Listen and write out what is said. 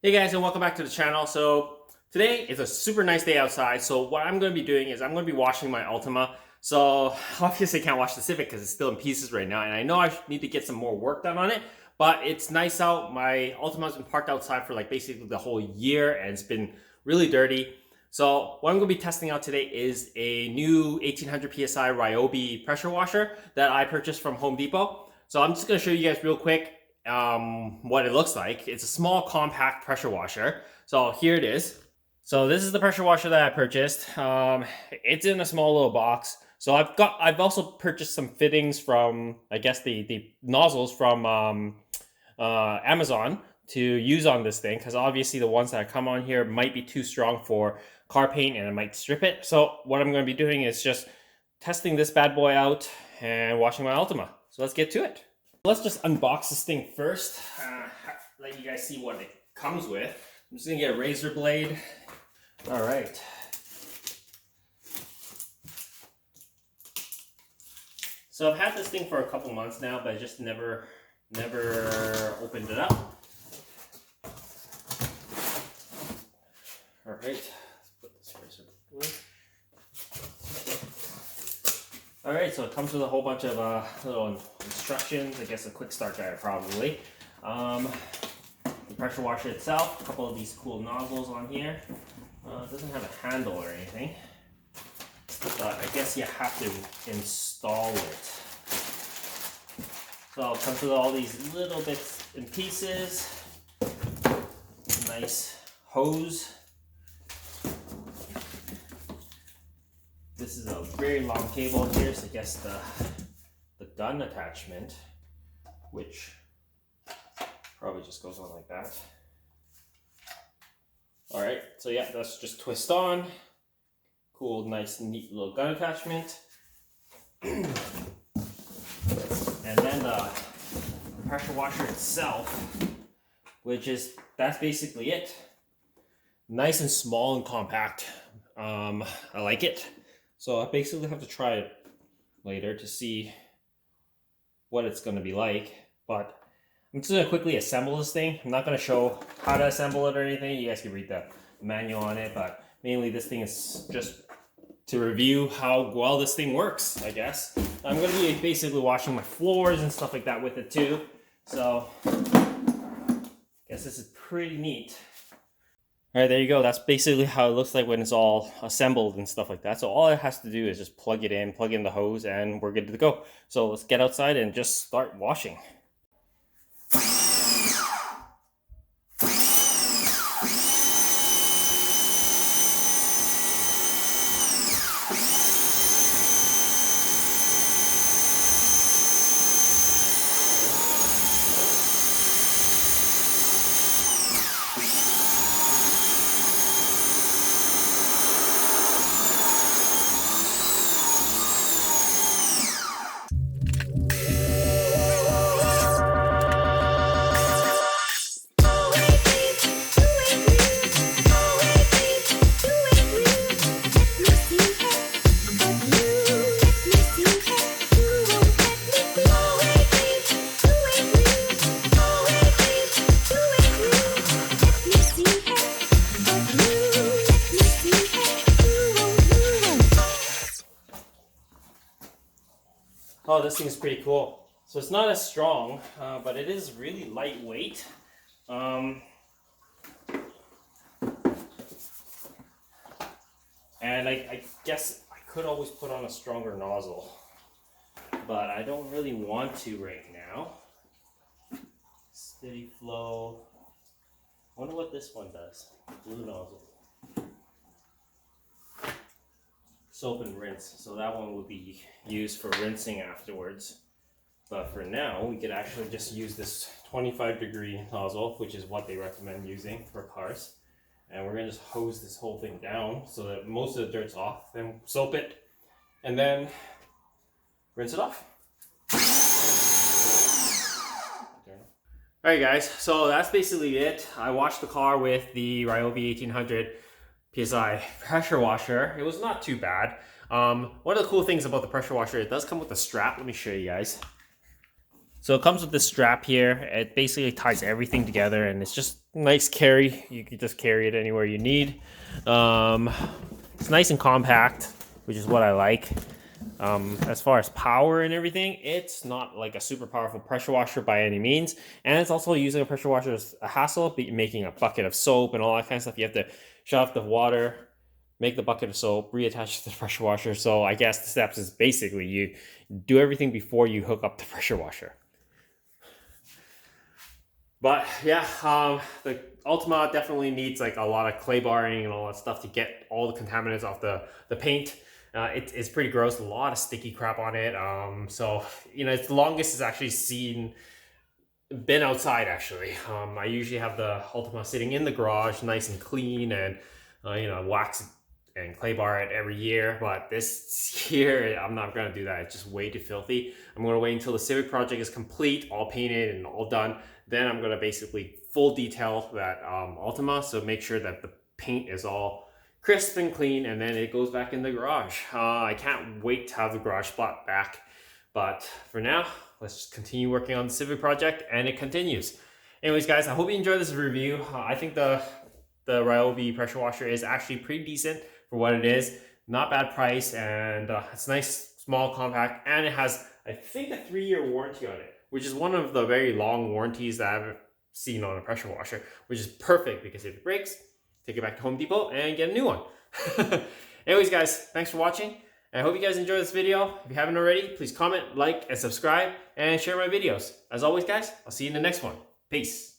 Hey guys, and welcome back to the channel. So today is a super nice day outside. So what I'm going to be doing is I'm going to be washing my Altima. So obviously I can't wash the Civic because it's still in pieces right now, and I know I need to get some more work done on it, but it's nice out. My Altima's been parked outside for like basically the whole year and it's been really dirty. So what I'm going to be testing out today is a new 1800 PSI Ryobi pressure washer that I purchased from Home Depot. So I'm just going to show you guys real quick what it looks like. It's a small compact pressure washer. So here it is. So this is the pressure washer that I purchased. It's in a small little box. So I've also purchased some fittings from, I guess, the nozzles from Amazon to use on this thing, because obviously the ones that come on here might be too strong for car paint and it might strip it. So what I'm going to be doing is just testing this bad boy out and washing my Altima. So let's get to it. Let's just unbox this thing first, let you guys see what it comes with. I'm just gonna get a razor blade. All right. So I've had this thing for a couple months now, but I just never opened it up. All right, let's put this razor blade. All right, so it comes with a whole bunch of little instructions. I guess a quick start guide probably. The pressure washer itself, a couple of these cool nozzles on here. It doesn't have a handle or anything, but I guess you have to install it. So it comes with all these little bits and pieces. Nice hose. This is a very long cable. Here's, I guess, the gun attachment, which probably just goes on like that. All right, so yeah, that's just twist on. Cool, nice, neat little gun attachment. And then the pressure washer itself, that's basically it. Nice and small and compact. I like it. So I basically have to try it later to see what it's going to be like. But I'm just going to quickly assemble this thing. I'm not going to show how to assemble it or anything. You guys can read the manual on it. But mainly this thing is just to review how well this thing works, I guess. I'm going to be basically washing my floors and stuff like that with it too. So I guess this is pretty neat. All right, there you go. That's basically how it looks like when it's all assembled and stuff like that. So all it has to do is just plug in the hose, and we're good to go. So let's get outside and just start washing. Oh, this thing is pretty cool. So it's not as strong, but it is really lightweight. And I guess I could always put on a stronger nozzle, but I don't really want to right now. Steady flow. I wonder what this one does. Blue nozzle. Soap and rinse, so that one would be used for rinsing afterwards. But for now, we could actually just use this 25-degree nozzle, which is what they recommend using for cars. And we're gonna just hose this whole thing down so that most of the dirt's off, then soap it, and then rinse it off. All right guys, so that's basically it. I washed the car with the Ryobi 1800 PSI pressure washer. It was not too bad. One of the cool things about the pressure washer, it does come with a strap. Let me show you guys. So it comes with this strap here. It basically ties everything together, and it's just nice carry. You can just carry it anywhere you need. It's nice and compact, which is what I like. As far as power and everything, it's not like a super powerful pressure washer by any means. And it's also using a pressure washer is a hassle, making a bucket of soap and all that kind of stuff. You have to shut off the water, make the bucket of soap, reattach to the pressure washer. So I guess the steps is basically you do everything before you hook up the pressure washer. But yeah, the Altima definitely needs like a lot of clay barring and all that stuff to get all the contaminants off the paint. It's pretty gross, a lot of sticky crap on it. So, you know, it's the longest it's actually been outside actually. I usually have the Altima sitting in the garage, nice and clean, and you know, wax and clay bar it every year. But this year, I'm not gonna do that. It's just way too filthy. I'm gonna wait until the Civic project is complete, all painted and all done. Then I'm gonna basically full detail that Altima, so make sure that the paint is all crisp and clean, and then it goes back in the garage. I can't wait to have the garage spot back. But for now, let's just continue working on the Civic project, and it continues. Anyways, guys, I hope you enjoyed this review. I think the Ryobi pressure washer is actually pretty decent for what it is. Not bad price, and it's nice, small, compact, and it has, I think, a 3-year warranty on it, which is one of the very long warranties that I've seen on a pressure washer, which is perfect because if it breaks, take it back to Home Depot and get a new one. Anyways, guys, thanks for watching. I hope you guys enjoyed this video. If you haven't already, please comment, like, and subscribe, and share my videos. As always, guys, I'll see you in the next one. Peace.